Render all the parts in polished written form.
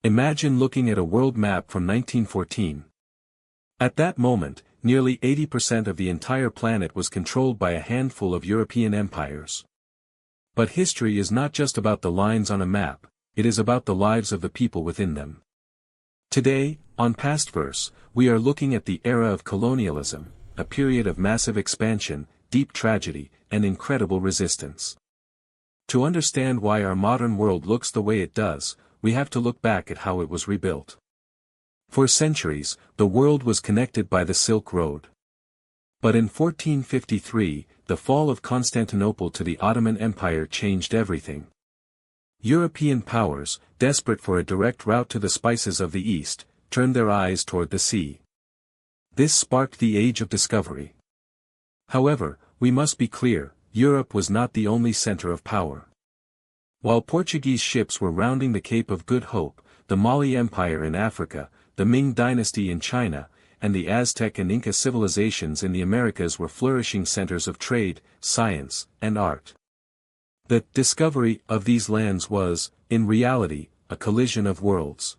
Imagine looking at a world map from 1914. At that moment, nearly 80% of the entire planet was controlled by a handful of European empires. But history is not just about the lines on a map, it is about the lives of the people within them. Today, on Pastverse, we are looking at the era of colonialism, a period of massive expansion, deep tragedy, and incredible resistance. To understand why our modern world looks the way it does, we have to look back at how it was rebuilt. For centuries, the world was connected by the Silk Road. But in 1453, the fall of Constantinople to the Ottoman Empire changed everything. European powers, desperate for a direct route to the spices of the East, turned their eyes toward the sea. This sparked the Age of Discovery. However, we must be clear, Europe was not the only center of power. While Portuguese ships were rounding the Cape of Good Hope, the Mali Empire in Africa, the Ming Dynasty in China, and the Aztec and Inca civilizations in the Americas were flourishing centers of trade, science, and art. The discovery of these lands was, in reality, a collision of worlds.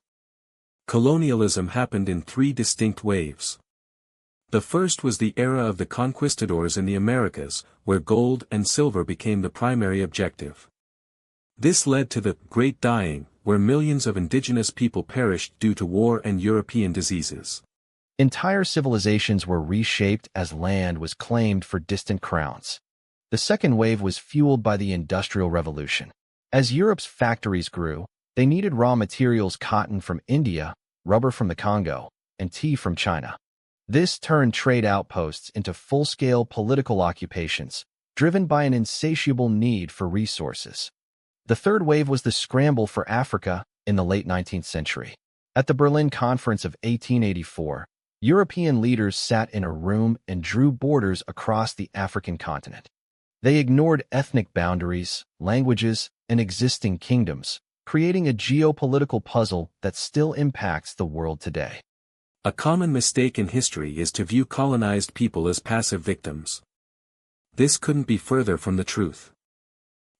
Colonialism happened in three distinct waves. The first was the era of the conquistadors in the Americas, where gold and silver became the primary objective. This led to the Great Dying, where millions of indigenous people perished due to war and European diseases. Entire civilizations were reshaped as land was claimed for distant crowns. The second wave was fueled by the Industrial Revolution. As Europe's factories grew, they needed raw materials: cotton from India, rubber from the Congo, and tea from China. This turned trade outposts into full-scale political occupations, driven by an insatiable need for resources. The third wave was the scramble for Africa in the late 19th century. At the Berlin Conference of 1884, European leaders sat in a room and drew borders across the African continent. They ignored ethnic boundaries, languages, and existing kingdoms, creating a geopolitical puzzle that still impacts the world today. A common mistake in history is to view colonized people as passive victims. This couldn't be further from the truth.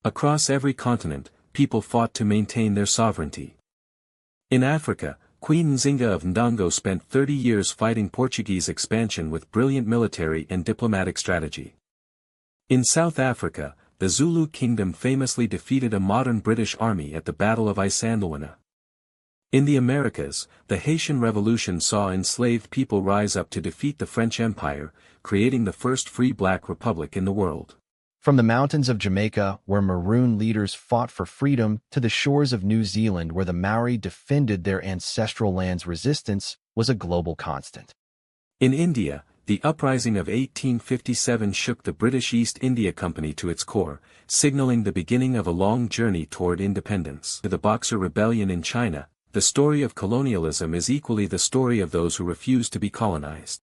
Across every continent, people fought to maintain their sovereignty. In Africa, Queen Nzinga of Ndongo spent 30 years fighting Portuguese expansion with brilliant military and diplomatic strategy. In South Africa, the Zulu kingdom famously defeated a modern British army at the Battle of Isandlwana. In the Americas, the Haitian Revolution saw enslaved people rise up to defeat the French Empire, creating the first free black republic in the world. From the mountains of Jamaica, where Maroon leaders fought for freedom, to the shores of New Zealand, where the Maori defended their ancestral lands, resistance was a global constant. In India, the uprising of 1857 shook the British East India Company to its core, signaling the beginning of a long journey toward independence. To the Boxer Rebellion in China, the story of colonialism is equally the story of those who refuse to be colonized.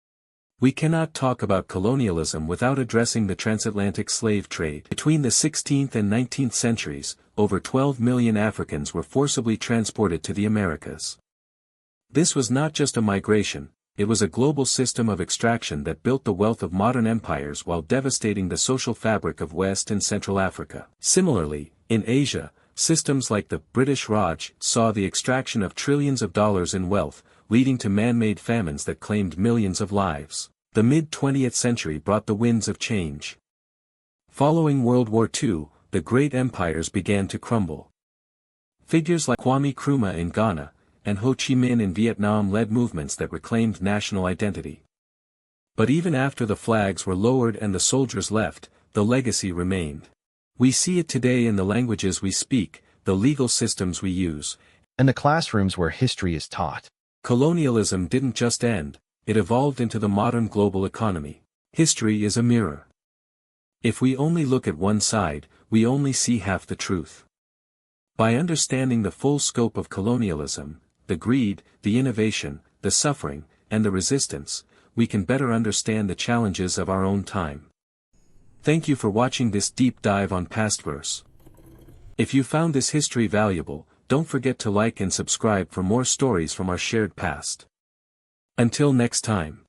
We cannot talk about colonialism without addressing the transatlantic slave trade. Between the 16th and 19th centuries, over 12 million Africans were forcibly transported to the Americas. This was not just a migration, it was a global system of extraction that built the wealth of modern empires while devastating the social fabric of West and Central Africa. Similarly, in Asia, systems like the British Raj saw the extraction of trillions of dollars in wealth, leading to man-made famines that claimed millions of lives. The mid-20th century brought the winds of change. Following World War II, the great empires began to crumble. Figures like Kwame Nkrumah in Ghana and Ho Chi Minh in Vietnam led movements that reclaimed national identity. But even after the flags were lowered and the soldiers left, the legacy remained. We see it today in the languages we speak, the legal systems we use, and the classrooms where history is taught. Colonialism didn't just end, it evolved into the modern global economy. History is a mirror. If we only look at one side, we only see half the truth. By understanding the full scope of colonialism, the greed, the innovation, the suffering, and the resistance, we can better understand the challenges of our own time. Thank you for watching this deep dive on Pastverse. If you found this history valuable, don't forget to like and subscribe for more stories from our shared past. Until next time.